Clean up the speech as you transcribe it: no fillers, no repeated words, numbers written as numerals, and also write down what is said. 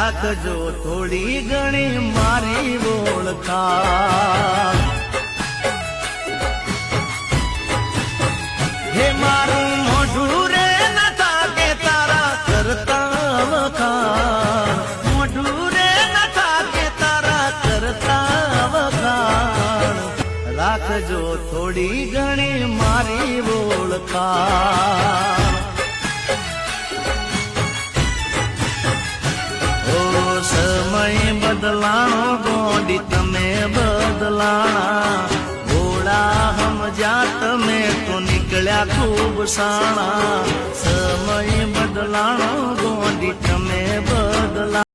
રાખજો થોડી ઘણી મારી ઓળખાણ હે મારું મોઢું રે નતા કે તારા કરતા વખાણ મોઢું રે નતા કે તારા કરતા વખાણ રાખજો થોડી ઘણી મારી ઓળખાણ સમય બદલાણો ગોડી તમે બદલાણા ભોળા સમજ્યા તમે તો નીકળ્યા ખૂબ સાણા સમય બદલાણો ગોડી તમે બદલા